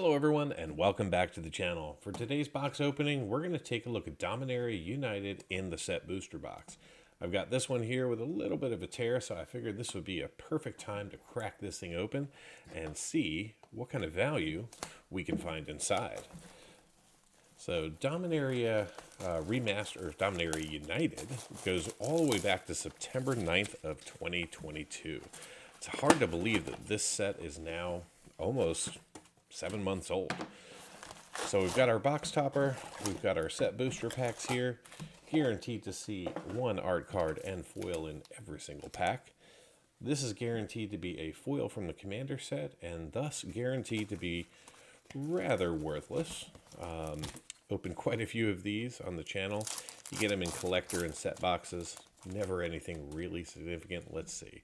Hello everyone and welcome back to the channel. For today's box opening, we're going to take a look at Dominaria United in the set booster box. I've got this one here with a little bit of a tear, so I figured this would be a perfect time to crack this thing open and see what kind of value we can find inside. So Dominaria Remastered, Dominaria United goes all the way back to September 9th of 2022. It's hard to believe that this set is now almost 7 months old. So we've got our box topper, we've got our set booster packs here, guaranteed to see one art card and foil in every single pack. This is guaranteed to be a foil from the Commander set, and thus guaranteed to be rather worthless. Opened quite a few of these on the channel. You get them in collector and set boxes. Never anything really significant. Let's see.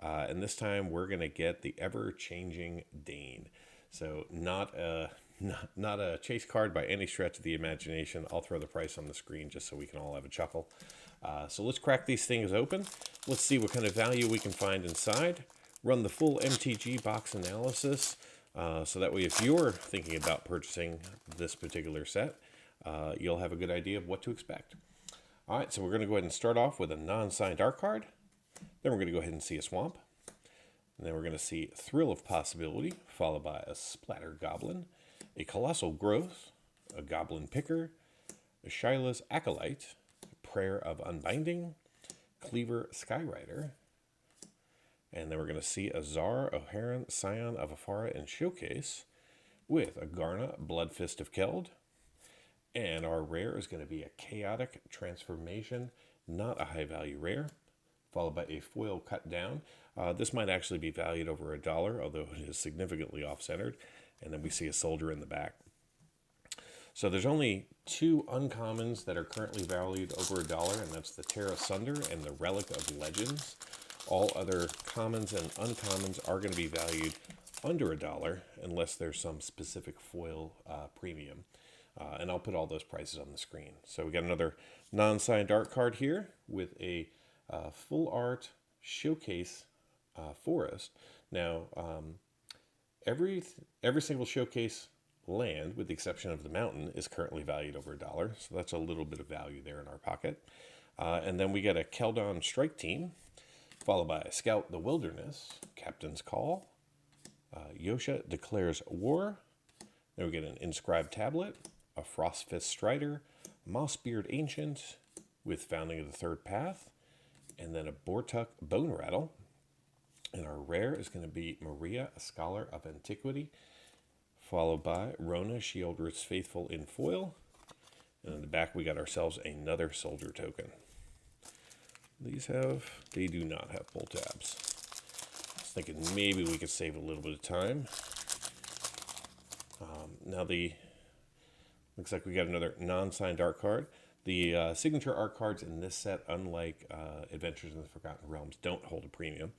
And this time we're going to get the ever-changing Dane. So not a chase card by any stretch of the imagination. I'll throw the price on the screen just so we can all have a chuckle. So let's crack these things open. Let's see what kind of value we can find inside. Run the full MTG box analysis. So that way if you're thinking about purchasing this particular set, you'll have a good idea of what to expect. All right, so we're going to go ahead and start off with a non-signed art card. Then we're going to go ahead and see a Swamp. And then we're going to see Thrill of Possibility, followed by a Splatter Goblin, a Colossal Growth, a Goblin Picker, a Shyla's Acolyte, Prayer of Unbinding, Cleaver Skyrider, and then we're going to see a Zar Oharan Scion of Afara in Showcase with a Garna Bloodfist of Keld. And our rare is going to be a Chaotic Transformation, not a high value rare, followed by a foil cut down. This might actually be valued over $1, although it is significantly off-centered. And then we see a soldier in the back. So there's only two uncommons that are currently valued over $1, and that's the Terra Sunder and the Relic of Legends. All other commons and uncommons are going to be valued under $1 unless there's some specific foil premium. And I'll put all those prices on the screen. So we got another non-signed art card here with a full art showcase forest. Now, every single showcase land, with the exception of the mountain, is currently valued over $1. So that's a little bit of value there in our pocket. And then we get a Keldon Strike Team, followed by a Scout the Wilderness, Captain's Call, Yosha Declares War. Then we get an Inscribed Tablet, a Frostfist Strider, Mossbeard Ancient with Founding of the Third Path, and then a Bortuk Bone Rattle. And our rare is going to be Maria, a Scholar of Antiquity, followed by Rona, Sheoldred's Faithful in foil. And in the back we got ourselves another soldier token. They do not have pull tabs. I was thinking maybe we could save a little bit of time. Looks like we got another non-signed art card. The signature art cards in this set, unlike Adventures in the Forgotten Realms, don't hold a premium.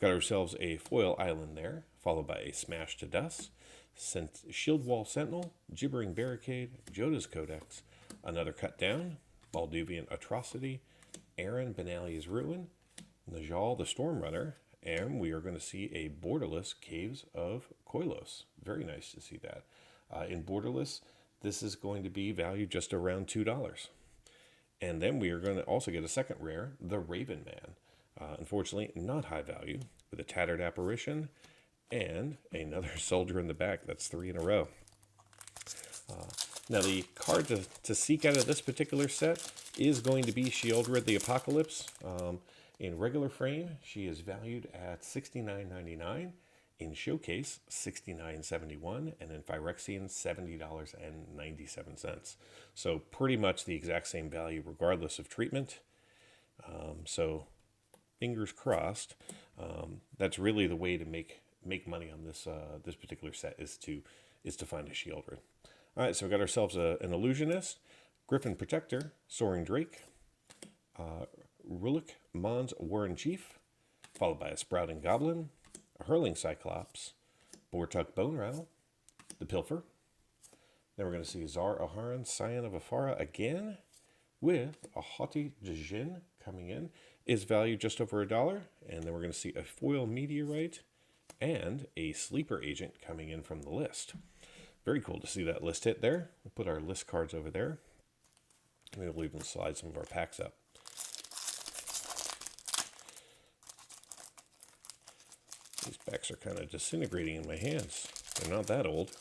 Got ourselves a foil island there, followed by a Smash to Dust, Shield Wall Sentinel, Gibbering Barricade, Joda's Codex, another Cut Down, Balduvian Atrocity, Aaron Benali's Ruin, Najal the Stormrunner, and we are going to see a Borderless Caves of Koilos. Very nice to see that. In Borderless, this is going to be valued just around $2. And then we are going to also get a second rare, the Raven Man. Unfortunately, not high value, with a Tattered Apparition and another soldier in the back. That's 3 in a row. Now, the card to seek out of this particular set is going to be Sheoldred the Apocalypse. In regular frame, she is valued at $69.99. In Showcase, $69.71, and in Phyrexian, $70.97. So pretty much the exact same value regardless of treatment. So fingers crossed. That's really the way to make money on this this particular set is to find a Sheoldred. All right, so we got ourselves an Illusionist, Griffin Protector, Soaring Drake, Rulik Mons Warren Chief, followed by a Sprouting Goblin, a Hurling Cyclops, Bortuk Bone Rattle, the Pilfer. Then we're going to see Zar Oharan, Scion of Afara again, with a Haughty Djinn coming in. Is valued just over $1. And then we're going to see a Foil Meteorite and a Sleeper Agent coming in from the list. Very cool to see that list hit there. We'll put our list cards over there. And we'll even slide some of our packs up. These packs are kind of disintegrating in my hands. They're not that old.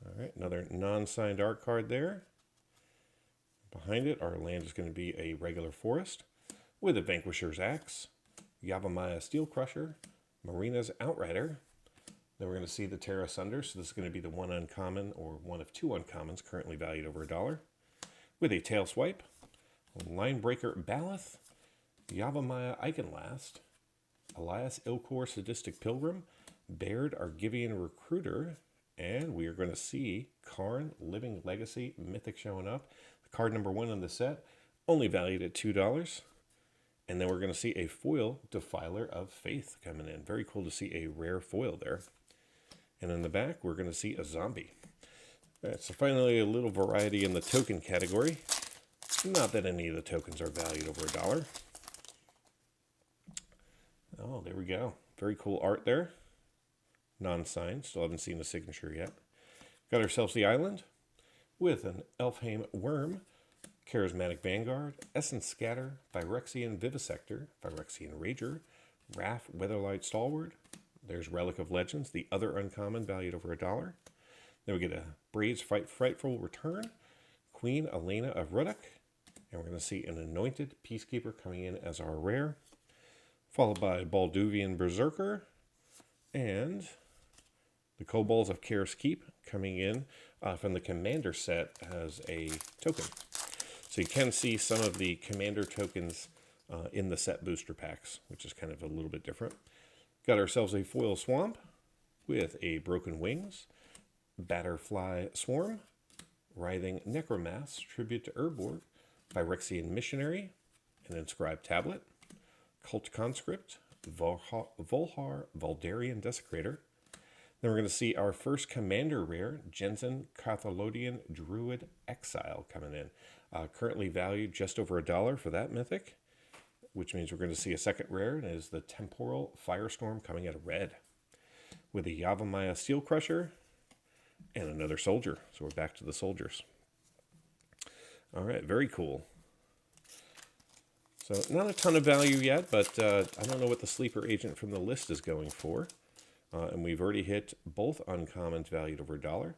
All right, another non-signed art card there. Behind it, our land is going to be a regular forest with a Vanquisher's Axe, Yavimaya Steel Crusher, Marina's Outrider. Then we're going to see the Terra Sunder, so this is going to be the one uncommon or one of two uncommons currently valued over $1. With a Tail Swipe, Linebreaker Baloth, Yavimaya Iconlast, Elias Ilkor Sadistic Pilgrim, Baird Argivian Recruiter, and we are going to see Karn Living Legacy Mythic showing up. Card number 1 in the set, only valued at $2. And then we're going to see a foil Defiler of Faith coming in. Very cool to see a rare foil there. And in the back, we're going to see a zombie. All right, so finally a little variety in the token category. Not that any of the tokens are valued over $1. Oh, there we go. Very cool art there. Non-signed. Still haven't seen the signature yet. Got ourselves the island with an Elfheim Worm, Charismatic Vanguard, Essence Scatter, Phyrexian Vivisector, Phyrexian Rager, Wrath Weatherlight Stalwart. There's Relic of Legends, the other uncommon valued over $1. Then we get a Braid's Frightful Return, Queen Elena of Ruddock, and we're going to see an Anointed Peacekeeper coming in as our rare, followed by Balduvian Berserker, and the Kobolds of Kaer's Keep coming in from the Commander set as a token. So you can see some of the Commander tokens in the set booster packs, which is kind of a little bit different. Got ourselves a Foil Swamp with a Broken Wings, Batterfly Swarm, Writhing Necromass, Tribute to Urborg, Phyrexian Missionary, an Inscribed Tablet, Cult Conscript, Volhar Valdarian Desecrator. Then we're going to see our first Commander rare, Jensen Cathalodian Druid Exile coming in. Currently valued just over $1 for that mythic, which means we're going to see a second rare, and it is the Temporal Firestorm coming out of red. With a Yavimaya Steel Crusher and another soldier. So we're back to the soldiers. All right, very cool. So not a ton of value yet, but I don't know what the sleeper agent from the list is going for. And we've already hit both uncommons valued over $1.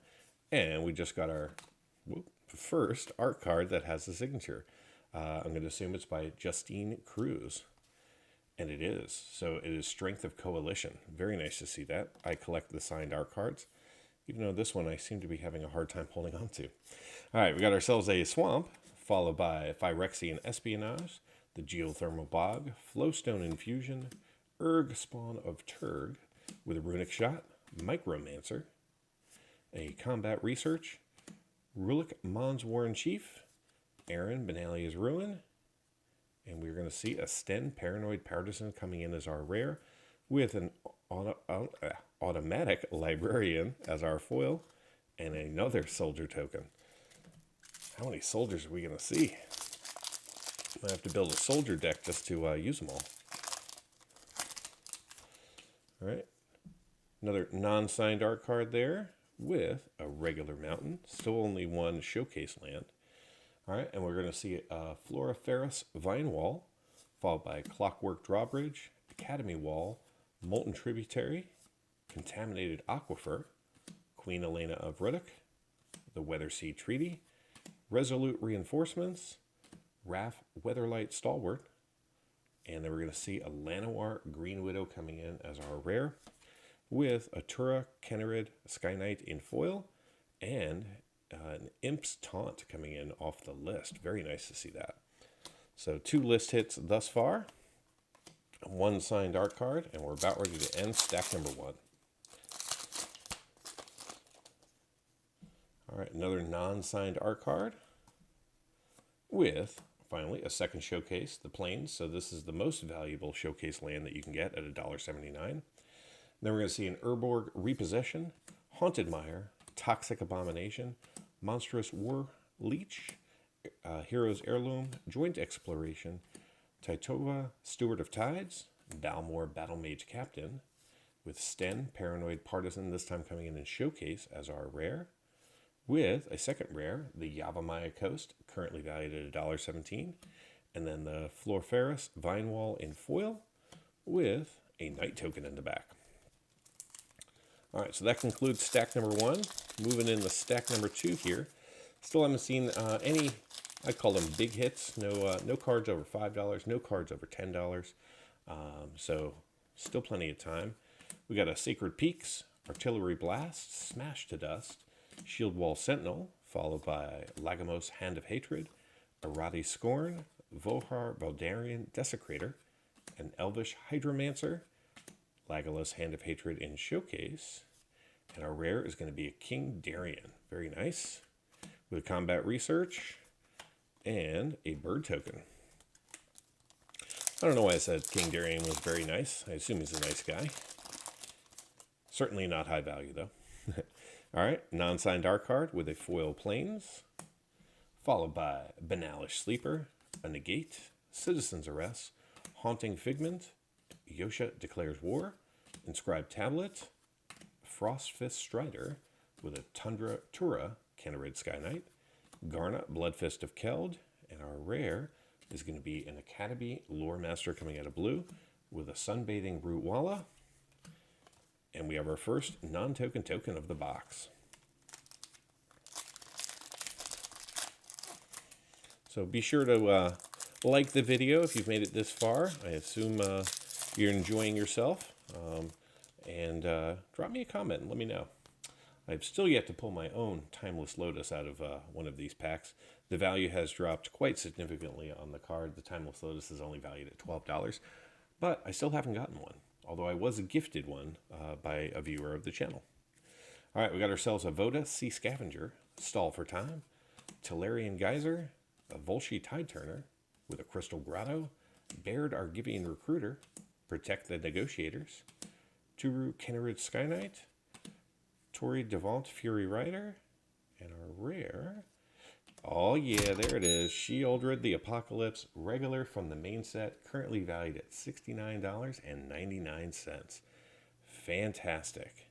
And we just got our first art card that has a signature. I'm going to assume it's by Justine Cruz. And it is. So it is Strength of Coalition. Very nice to see that. I collect the signed art cards, even though this one I seem to be having a hard time holding on to. All right, we got ourselves a Swamp, followed by Phyrexian Espionage, the Geothermal Bog, Flowstone Infusion, Spawn of Turg, with a Runic Shot, Micromancer, a Combat Research, Rulik Mons Warren Chief, Aaron Benalia's Ruin, and we're going to see a Sten Paranoid Partisan coming in as our rare, with an Automatic Librarian as our foil, and another soldier token. How many soldiers are we going to see? Might have to build a soldier deck just to use them all. All right. Another non-signed art card there with a regular mountain. Still only one showcase land. All right, and we're going to see a Floriferous Vine Wall, followed by Clockwork Drawbridge, Academy Wall, Molten Tributary, Contaminated Aquifer, Queen Elena of Ruddock, the Weathersea Treaty, Resolute Reinforcements, Wrath Weatherlight Stalwart, and then we're going to see a Llanowar Green Widow coming in as our rare, with a Tura Kennerid Sky Knight in foil, and an Imp's Taunt coming in off the list. Very nice to see that. So 2 list hits thus far, 1 signed art card, and we're about ready to end stack number 1. All right, another non-signed art card with, finally, a second showcase, the Plains. So this is the most valuable showcase land that you can get at $1.79. Then we're going to see an Urborg Repossession, Haunted Mire, Toxic Abomination, Monstrous War Leech, Hero's Heirloom, Joint Exploration, Titova Steward of Tides, Dalmor Battle Mage Captain, with Sten, Paranoid Partisan, this time coming in Showcase as our rare. With a second rare, the Yavimaya Coast, currently valued at $1.17. And then the Florferus Vinewall in foil with a Night token in the back. All right, so that concludes stack number 1. Moving in the stack number 2 here. Still haven't seen any, I call them big hits. No cards over $5, no cards over $10. So still plenty of time. We got a Sacred Peaks, Artillery Blast, Smash to Dust, Shield Wall Sentinel, followed by Lagomos Hand of Hatred, Rarity Scorn, Vohar Valdarian Desecrator, an Elvish Hydromancer, Legolas Hand of Hatred in Showcase, and our rare is going to be a King Darien. Very nice. With Combat Research and a Bird token. I don't know why I said King Darien was very nice. I assume he's a nice guy. Certainly not high value, though. All right, non-signed art card with a foil Plains, followed by Banalish Sleeper, a Negate, Citizen's Arrest, Haunting Figment, Yosha Declares War, Inscribed Tablet, Frostfist Strider with a Tundra Tura, Cannerid Sky Knight, Garna Bloodfist of Keld, and our rare is going to be an Academy Lore Master coming out of blue with a Sunbathing Rootwalla. And we have our first non-token token of the box. So be sure to like the video if you've made it this far. I assume you're enjoying yourself. And drop me a comment and let me know. I've still yet to pull my own Timeless Lotus out of one of these packs. The value has dropped quite significantly on the card. The Timeless Lotus is only valued at $12. But I still haven't gotten one, although I was gifted one by a viewer of the channel. All right, we got ourselves a Voda Sea Scavenger, Stall for Time, Tellurian Geyser, a Volsci Tide Turner with a Crystal Grotto, Baird Argivian Recruiter, Protect the Negotiators, Turu Cannerid Sky Knight, Tori Devant Fury Rider, and our rare, oh yeah, there it is, Sheoldred the Apocalypse, regular from the main set, currently valued at $69.99. Fantastic.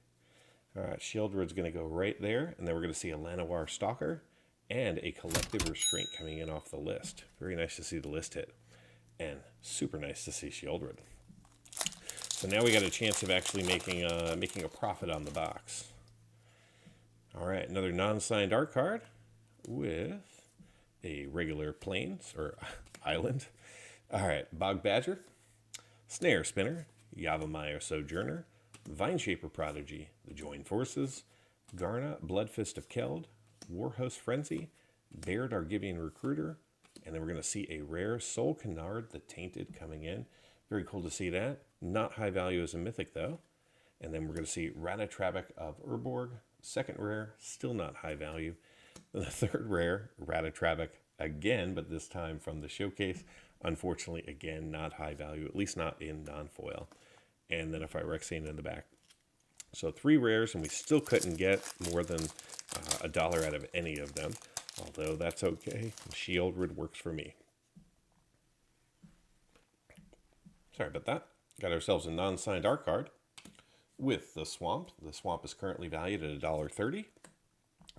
All right, Sheoldred's going to go right there, and then we're going to see a Llanowar Stalker and a Collective Restraint coming in off the list. Very nice to see the list hit, and super nice to see Sheoldred. So now we got a chance of actually making a profit on the box. All right, another non-signed art card with a regular Plains or island. All right, Bog Badger, Snare Spinner, Yavimaya Sojourner, Vineshaper Prodigy, the Joined Forces, Garna Bloodfist of Keld, Warhost Frenzy, Baird Argivian Recruiter, and then we're going to see a rare Soul Canard the Tainted coming in. Very cool to see that. Not high value as a mythic though. And then we're going to see Ratatrabek of Urborg, second rare, still not high value. The third rare, Ratatrabek again, but this time from the showcase. Unfortunately, again, not high value, at least not in non-foil. And then a Phyrexian in the back. So 3 rares, and we still couldn't get more than $1 out of any of them. Although that's okay. Sheoldred works for me. Sorry about that. Got ourselves a non-signed art card with the Swamp. The Swamp is currently valued at $1.30.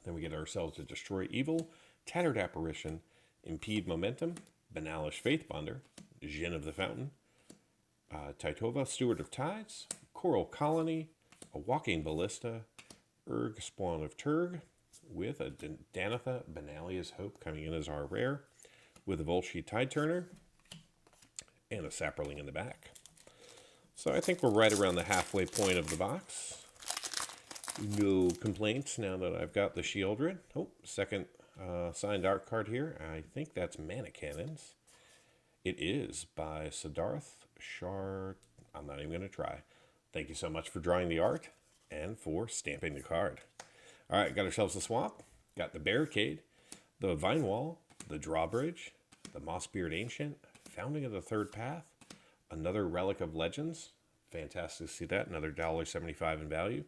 Then we get ourselves a Destroy Evil, Tattered Apparition, Impede Momentum, Banalish Faithbonder, Jin of the Fountain, Titova, Steward of Tides, Coral Colony, a Walking Ballista, Urg, Spawn of Turg, with a Danitha, Banalia's Hope coming in as our rare, with a Volsci Tide Turner, and a Saproling in the back. So I think we're right around the halfway point of the box. No complaints now that I've got the Sheoldred. Oh, second signed art card here. I think that's Mana Cannons. It is by Siddharth Shard. I'm not even going to try. Thank you so much for drawing the art and for stamping the card. All right, got ourselves the Swamp. Got the Barricade, the Vine Wall, the Drawbridge, the Mossbeard Ancient, Founding of the Third Path, another Relic of Legends. Fantastic to see that. Another $1.75 in value.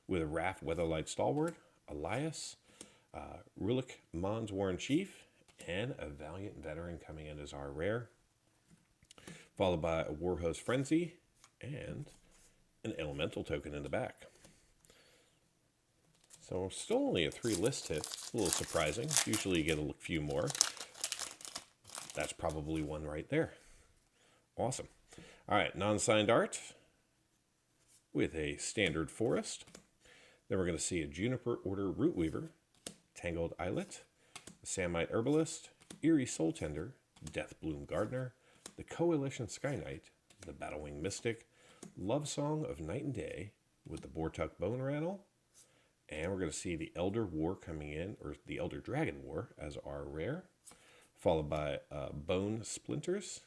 With a Wrath Weatherlight Stalwart, Elias, Rulik Mons Warren Chief, and a Valiant Veteran coming in as our rare. Followed by a Warhost Frenzy and an elemental token in the back. So still only a 3 list hit. A little surprising. Usually you get a few more. That's probably one right there. Awesome. All right, non-signed art with a standard forest. Then we're going to see a Juniper Order Root Weaver, Tangled Islet, Samite Herbalist, Eerie Soul Tender, Death Bloom Gardener, the Coalition Sky Knight, the Battlewing Mystic, Love Song of Night and Day with the Bortuk Bone Rattle, and we're going to see the Elder War coming in, or the Elder Dragon War as our rare, followed by Bone Splinters,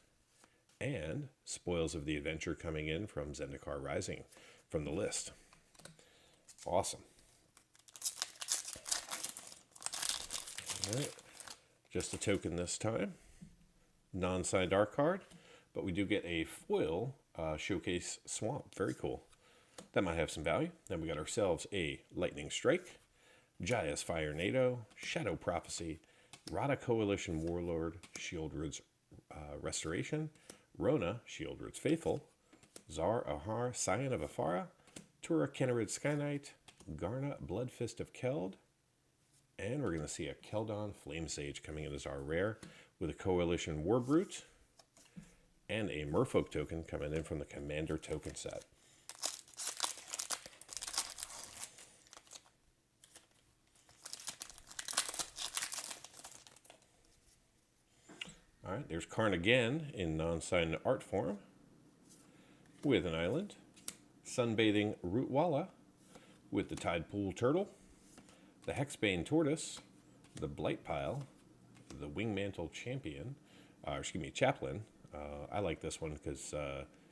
and Spoils of the Adventure coming in from Zendikar Rising from the list. Awesome. All right. Just a token this time. Non-signed art card, but we do get a foil Showcase Swamp. Very cool. That might have some value. Then we got ourselves a Lightning Strike, Jaya's Fire NATO, Shadow Prophecy, Rada Coalition Warlord, Shieldred's Restoration, Rona, Shieldred's Faithful, Zar Ahar, Scion of Afara, Tura Kennerid Sky Knight, Garna, Bloodfist of Keld, and we're going to see a Keldon Flame Sage coming in as our rare with a Coalition Warbrute, and a Merfolk token coming in from the Commander token set. All right, there's Karn again in non-signed art form with an island. Sunbathing Rootwalla with the Tidepool Turtle, the Hexbane Tortoise, the Blight Pile, the Wingmantle Champion, Chaplain. I like this one because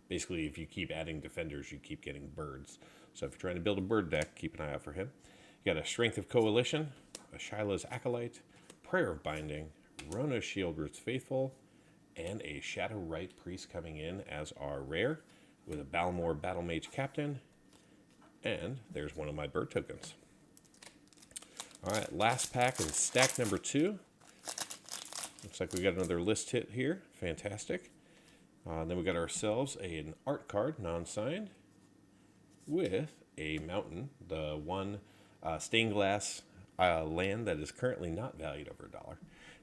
basically if you keep adding defenders, you keep getting birds. So if you're trying to build a bird deck, keep an eye out for him. You got a Strength of Coalition, a Shiloh's Acolyte, Prayer of Binding, Rona Shieldred's Faithful, and a Shadow Rite Priest coming in as our rare with a Balmor Battle Mage Captain, and there's one of my bird tokens. All right, last pack in stack number 2. Looks like we got another list hit here. Fantastic. Then we got ourselves an art card, non-signed, with a mountain, the one stained glass land that is currently not valued over $1.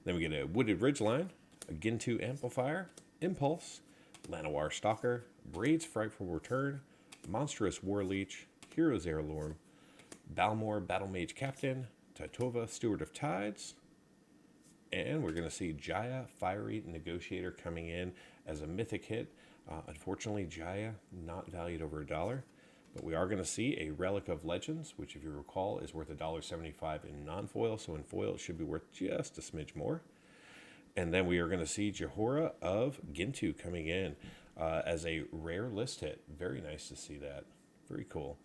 Then we get a Wooded Ridgeline, a Gintu Amplifier, Impulse, Llanowar Stalker, Braid's Frightful Return, Monstrous Warleech, Hero's Heirloom, Balmor Battle Mage Captain, Titova Steward of Tides, and we're going to see Jaya Fiery Negotiator coming in as a mythic hit. Unfortunately, Jaya not valued over $1, but we are going to see a Relic of Legends, which if you recall is worth $1.75 in non-foil, so in foil it should be worth just a smidge more. And then we are going to see Jahora of Gintu coming in as a rare list hit. Very nice to see that. Very cool.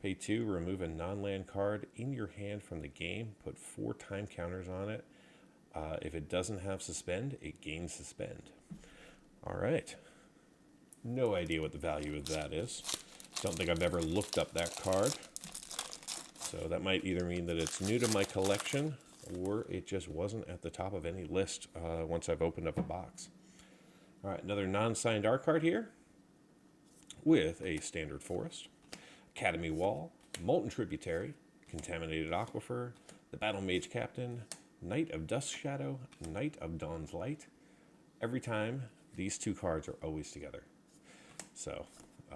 Pay 2, remove a non-land card in your hand from the game. Put 4 time counters on it. If it doesn't have Suspend, it gains Suspend. All right. No idea what the value of that is. Don't think I've ever looked up that card. So that might either mean that it's new to my collection or it just wasn't at the top of any list once I've opened up a box. All right, another non-signed art card here with a standard forest, Academy Wall, Molten Tributary, Contaminated Aquifer, the Battle Mage Captain, Knight of Dusk Shadow, Knight of Dawn's Light. Every time, these 2 cards are always together. So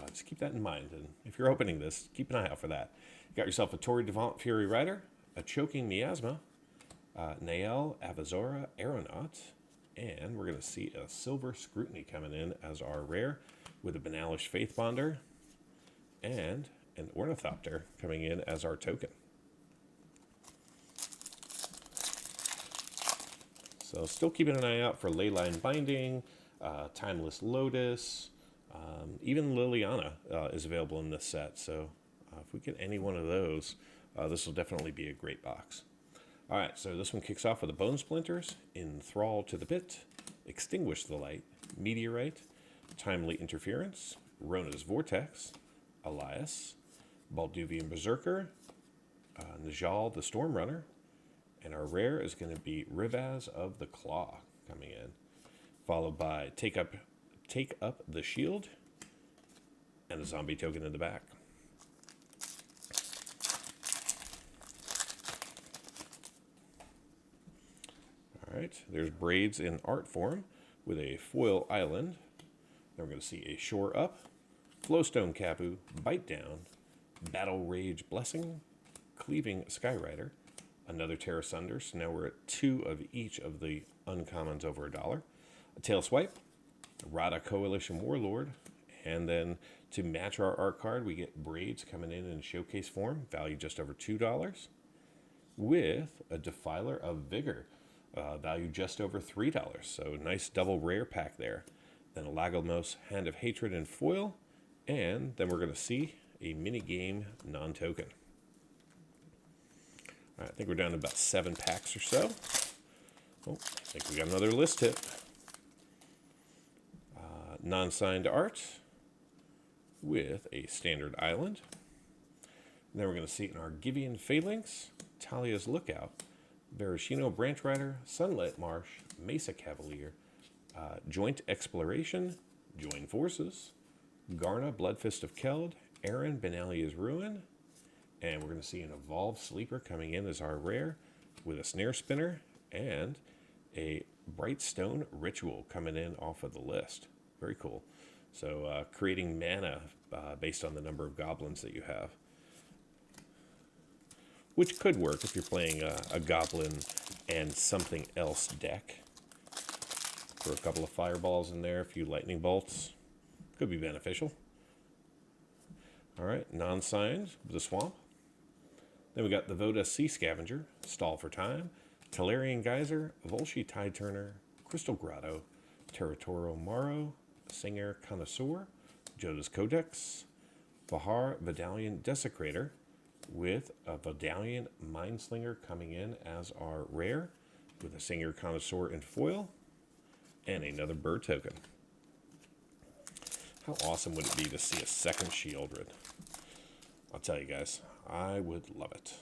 just keep that in mind. And if you're opening this, keep an eye out for that. You got yourself a Tori Devant Fury Rider, a Choking Miasma, Nael Avazora Aeronaut, and we're going to see a Silver Scrutiny coming in as our rare with a Banalish Faithbonder, and an Ornithopter coming in as our token. So still keeping an eye out for Leyline Binding, Timeless Lotus, even Liliana is available in this set. So if we get any one of those, this will definitely be a great box. All right, so this one kicks off with the Bone Splinters, Enthrall to the Pit, Extinguish the Light, Meteorite, Timely Interference, Rona's Vortex, Elias, Balduvian Berserker, Najal the Storm Runner, and our rare is going to be Rivaz of the Claw coming in, followed by Take Up the Shield, and a zombie token in the back. All right, there's Braids in art form with a foil island. Then we're going to see a Shore Up, Flowstone Kapu, Bite Down, Battle Rage Blessing, Cleaving Skyrider, another Terra Sunder. So now we're at 2 of each of the uncommons over $1. A Tail Swipe, Rada Coalition Warlord, and then to match our art card, we get Braids coming in showcase form, value just over $2, with a Defiler of Vigor, value just over $3. So nice double rare pack there. Then a Lagomos Hand of Hatred in foil, and then we're going to see a mini game non-token. All right, I think we're down to about 7 packs or so. Oh, I think we got another list hit. Non-signed art with a standard island. And then we're going to see it in our Givian Phalanx, Talia's Lookout, Barashino Branch Rider, Sunlit Marsh, Mesa Cavalier, Joint Exploration, Join Forces, Garna Bloodfist of Keld, Aaron Benalia's Ruin, and we're going to see an Evolved Sleeper coming in as our rare with a Snare Spinner and a Bright Stone Ritual coming in off of the list. Very cool. So creating mana based on the number of goblins that you have, which could work if you're playing a goblin and something else deck. For a couple of fireballs in there, a few lightning bolts, could be beneficial. All right, non-signed, the Swamp. Then we got the Voda Sea Scavenger, Stall for Time, Talarian Geyser, Volsci Tide Turner, Crystal Grotto, Territorial Morrow, Singer Connoisseur, Joda's Codex, Bahar Vidalian Desecrator, with a Vidalian Mindslinger coming in as our rare, with a Singer Connoisseur in foil, and another bird token. How awesome would it be to see a second Shieldred? I'll tell you guys, I would love it.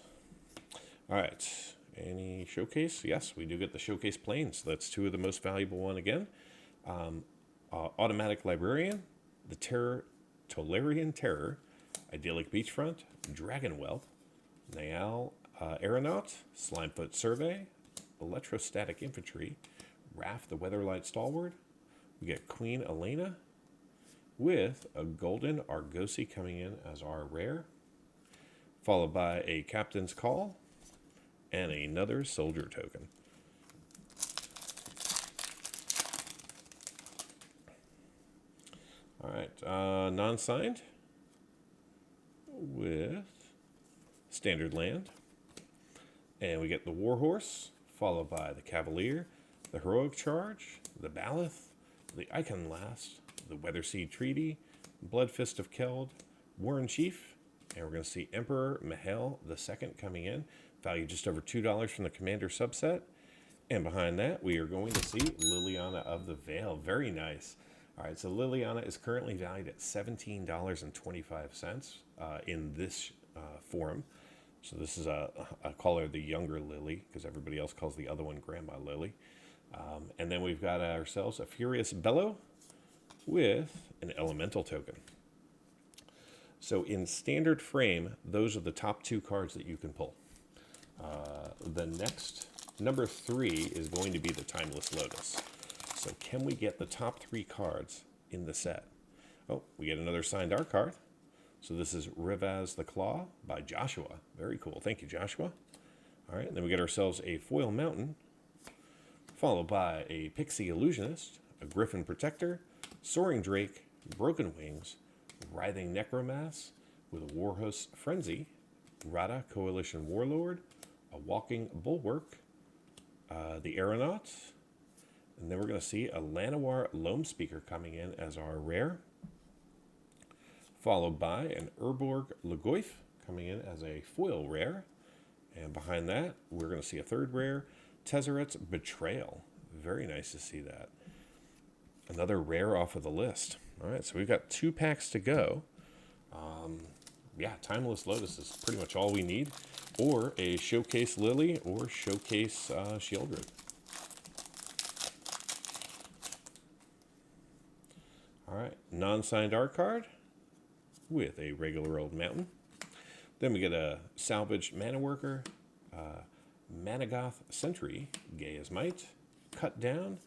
All right, any showcase? Yes, we do get the showcase planes. That's 2 of the most valuable one again. Automatic Librarian, the Tolarian Terror, Idyllic Beachfront, Dragon Whelp, Naal Aeronaut, Slimefoot Survey, Electrostatic Infantry, Raph the Weatherlight Stalwart. We get Queen Elena with a Golden Argosy coming in as our rare, followed by a Captain's Call and another Soldier token. All right, non-signed with Standard Land. And we get the Warhorse, followed by the Cavalier, the Heroic Charge, the Baleth, the Iconlast, the Weatherseed Treaty, Bloodfist of Keld, Warren Chief, and we're going to see Emperor Mahel II coming in, value just over $2 from the Commander subset. And behind that, we are going to see Liliana of the Veil. Very nice. All right, so Liliana is currently valued at $17.25 in this form. So this is I call her the younger Lily because everybody else calls the other one Grandma Lily. And then we've got ourselves a Furious Bellow with an Elemental token. So in standard frame, those are the top 2 cards that you can pull. The next, number 3, is going to be the Timeless Lotus. So can we get the top 3 cards in the set? Oh, we get another signed art card. So this is Rivaz the Claw by Joshua. Very cool. Thank you, Joshua. All right, and then we get ourselves a Foil Mountain, followed by a Pixie Illusionist, a Griffin Protector, Soaring Drake, Broken Wings, Writhing Necromass with a Warhost Frenzy, Rada Coalition Warlord, a Walking Bulwark, the Aeronaut, and then we're going to see a Llanowar Loam Speaker coming in as our rare, followed by an Urborg Legoif coming in as a foil rare, and behind that we're going to see a third rare, Tezzeret's Betrayal. Very nice to see that. Another rare off of the list. All right, so we've got 2 packs to go. Yeah, Timeless Lotus is pretty much all we need, or a Showcase Lily or Showcase Shieldred. All right, non-signed art card with a regular old mountain. Then we get a salvaged mana worker, Managoth Sentry, Gay as Might, Cut Down,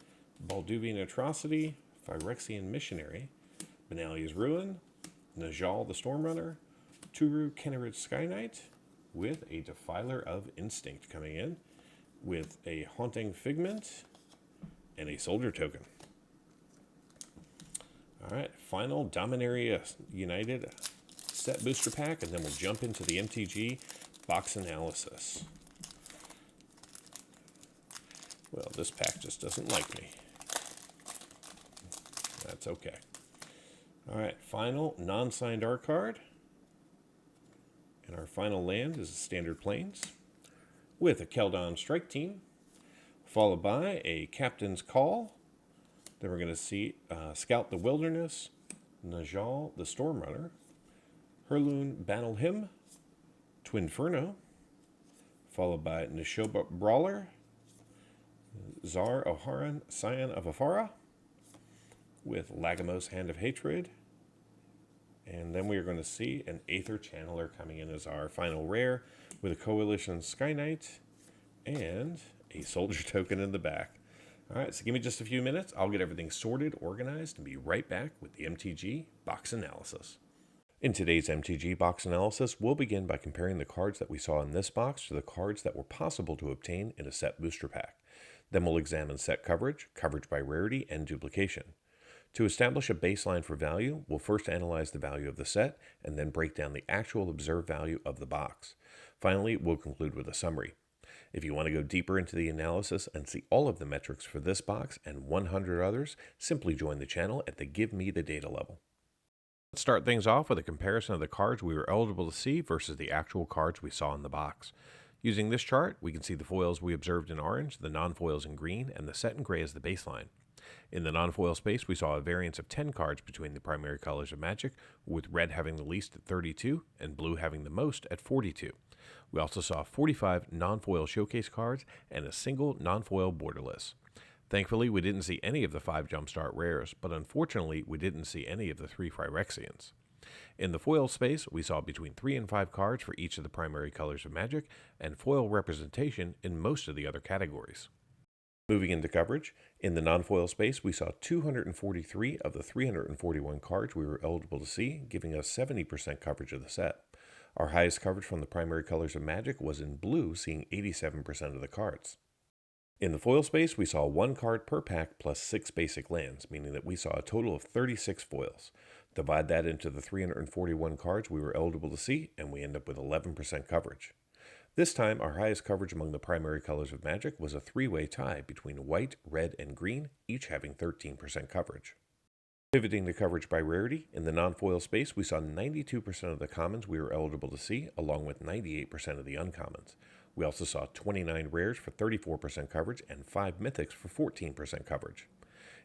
Balduvian Atrocity, Phyrexian Missionary, Benalia's Ruin, Najal the Stormrunner, Turu Kennerid Sky Knight, with a Defiler of Instinct coming in, with a Haunting Figment, and a Soldier Token. Alright, final Dominaria United set booster pack, and then we'll jump into the MTG box analysis. Well, this pack just doesn't like me. That's okay. Alright, final non-signed art card. And our final land is a Standard Plains with a Keldon Strike Team, followed by a Captain's Call. Then we're going to see Scout the Wilderness, Najal the Stormrunner, Herloon Battle Hymn, Twinferno, followed by Nishoba Brawler, Zar Oharan, Scion of Afara, with Lagamos Hand of Hatred. And then we are going to see an Aether Channeler coming in as our final rare, with a Coalition Sky Knight and a Soldier Token in the back. Alright, so give me just a few minutes. I'll get everything sorted, organized, and be right back with the MTG box analysis. In today's MTG box analysis, we'll begin by comparing the cards that we saw in this box to the cards that were possible to obtain in a set booster pack. Then we'll examine set coverage, coverage by rarity, and duplication. To establish a baseline for value, we'll first analyze the value of the set, and then break down the actual observed value of the box. Finally, we'll conclude with a summary. If you want to go deeper into the analysis and see all of the metrics for this box and 100 others, simply join the channel at the Give Me the Data level. Let's start things off with a comparison of the cards we were eligible to see versus the actual cards we saw in the box. Using this chart, we can see the foils we observed in orange, the non-foils in green, and the set in gray as the baseline. In the non-foil space, we saw a variance of 10 cards between the primary colors of Magic, with red having the least at 32 and blue having the most at 42. We also saw 45 non-foil showcase cards and a single non-foil borderless. Thankfully, we didn't see any of the 5 Jumpstart rares, but unfortunately, we didn't see any of the 3 Phyrexians. In the foil space, we saw between 3 and 5 cards for each of the primary colors of Magic, and foil representation in most of the other categories. Moving into coverage, in the non-foil space, we saw 243 of the 341 cards we were eligible to see, giving us 70% coverage of the set. Our highest coverage from the primary colors of Magic was in blue, seeing 87% of the cards. In the foil space, we saw 1 card per pack plus 6 basic lands, meaning that we saw a total of 36 foils. Divide that into the 341 cards we were eligible to see, and we end up with 11% coverage. This time, our highest coverage among the primary colors of Magic was a 3-way tie between white, red, and green, each having 13% coverage. Pivoting to coverage by rarity, in the non-foil space, we saw 92% of the commons we were eligible to see, along with 98% of the uncommons. We also saw 29 rares for 34% coverage and 5 mythics for 14% coverage.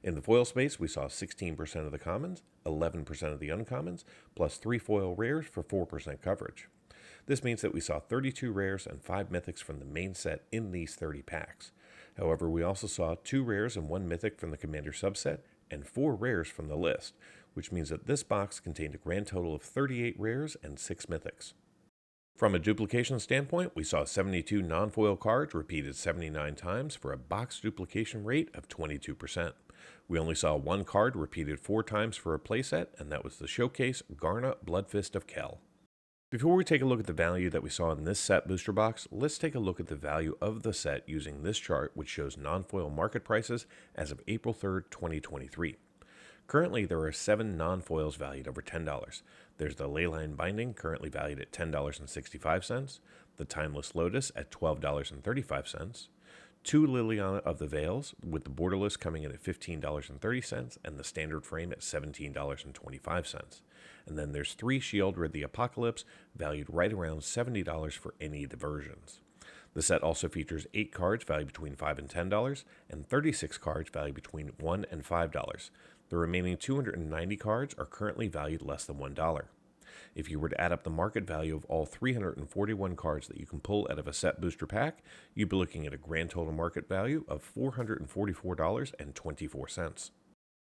In the foil space, we saw 16% of the commons, 11% of the uncommons, plus 3 foil rares for 4% coverage. This means that we saw 32 rares and 5 mythics from the main set in these 30 packs. However, we also saw 2 rares and 1 mythic from the Commander subset, and 4 rares from the list, which means that this box contained a grand total of 38 rares and 6 mythics. From a duplication standpoint, we saw 72 non-foil cards repeated 79 times for a box duplication rate of 22%. We only saw 1 card repeated 4 times for a playset, and that was the showcase Garna Bloodfist of Kel. Before we take a look at the value that we saw in this set booster box, let's take a look at the value of the set using this chart, which shows non-foil market prices as of April 3rd, 2023. Currently, there are 7 non-foils valued over $10. There's the Leyline Binding, currently valued at $10.65, the Timeless Lotus at $12.35, 2 Liliana of the Veils, with the borderless coming in at $15.30, and the standard frame at $17.25. And then there's 3 Sheoldred the Apocalypse, valued right around $70 for any of the versions. The set also features 8 cards valued between $5 and $10, and 36 cards valued between $1 and $5. The remaining 290 cards are currently valued less than $1. If you were to add up the market value of all 341 cards that you can pull out of a set booster pack, you'd be looking at a grand total market value of $444.24.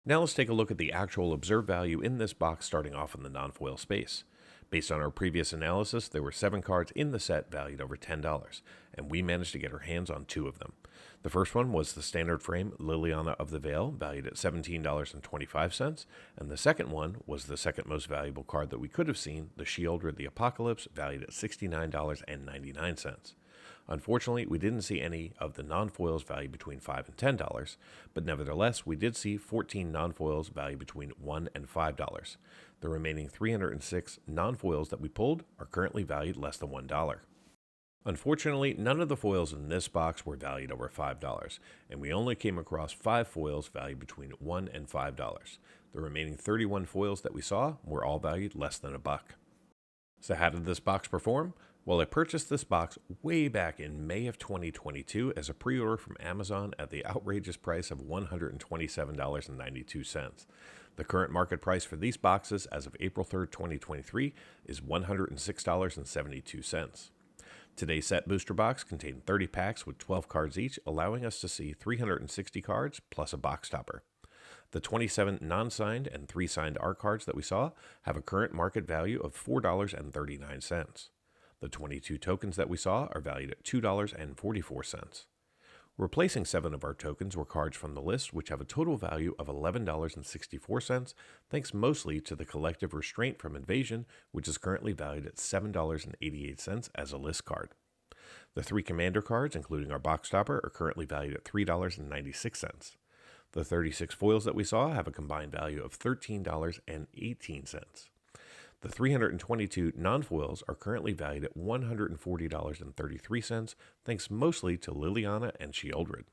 Now let's take a look at the actual observed value in this box starting off in the non-foil space. Based on our previous analysis, there were 7 cards in the set valued over $10, and we managed to get our hands on 2 of them. The first one was the standard frame Liliana of the Veil, valued at $17.25, and the second one was the second most valuable card that we could have seen, the Sheoldred the Apocalypse, valued at $69.99. Unfortunately, we didn't see any of the non-foils valued between $5 and $10, but nevertheless, we did see 14 non-foils valued between $1 and $5. The remaining 306 non-foils that we pulled are currently valued less than $1. Unfortunately, none of the foils in this box were valued over $5, and we only came across 5 foils valued between $1 and $5. The remaining 31 foils that we saw were all valued less than $1. So how did this box perform? Well, I purchased this box way back in May of 2022 as a pre-order from Amazon at the outrageous price of $127.92. The current market price for these boxes as of April 3rd, 2023 is $106.72. Today's set booster box contained 30 packs with 12 cards each, allowing us to see 360 cards plus a box topper. The 27 non-signed and 3 signed art cards that we saw have a current market value of $4.39. The 22 tokens that we saw are valued at $2.44. Replacing 7 of our tokens were cards from the list, which have a total value of $11.64, thanks mostly to the collective restraint from Invasion, which is currently valued at $7.88 as a list card. The 3 commander cards, including our box topper, are currently valued at $3.96. The 36 foils that we saw have a combined value of $13.18. The 322 non-foils are currently valued at $140.33, thanks mostly to Liliana and Sheoldred.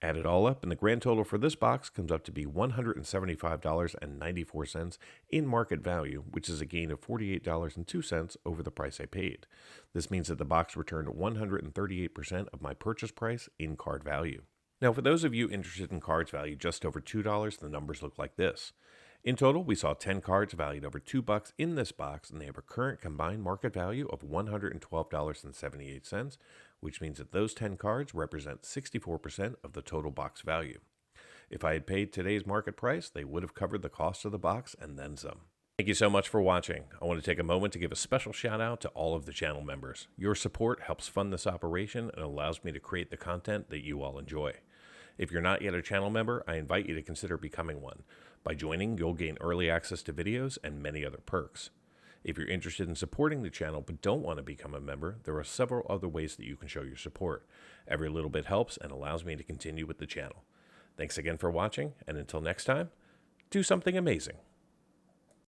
Add it all up, and the grand total for this box comes up to be $175.94 in market value, which is a gain of $48.02 over the price I paid. This means that the box returned 138% of my purchase price in card value. Now, for those of you interested in cards valued just over $2, the numbers look like this. In total, we saw 10 cards valued over $2 in this box, and they have a current combined market value of $112.78, which means that those 10 cards represent 64% of the total box value. If I had paid today's market price, they would have covered the cost of the box and then some. Thank you so much for watching. I want to take a moment to give a special shout out to all of the channel members. Your support helps fund this operation and allows me to create the content that you all enjoy. If you're not yet a channel member, I invite you to consider becoming one. By joining, you'll gain early access to videos and many other perks. If you're interested in supporting the channel but don't want to become a member, there are several other ways that you can show your support. Every little bit helps and allows me to continue with the channel. Thanks again for watching, and until next time, do something amazing.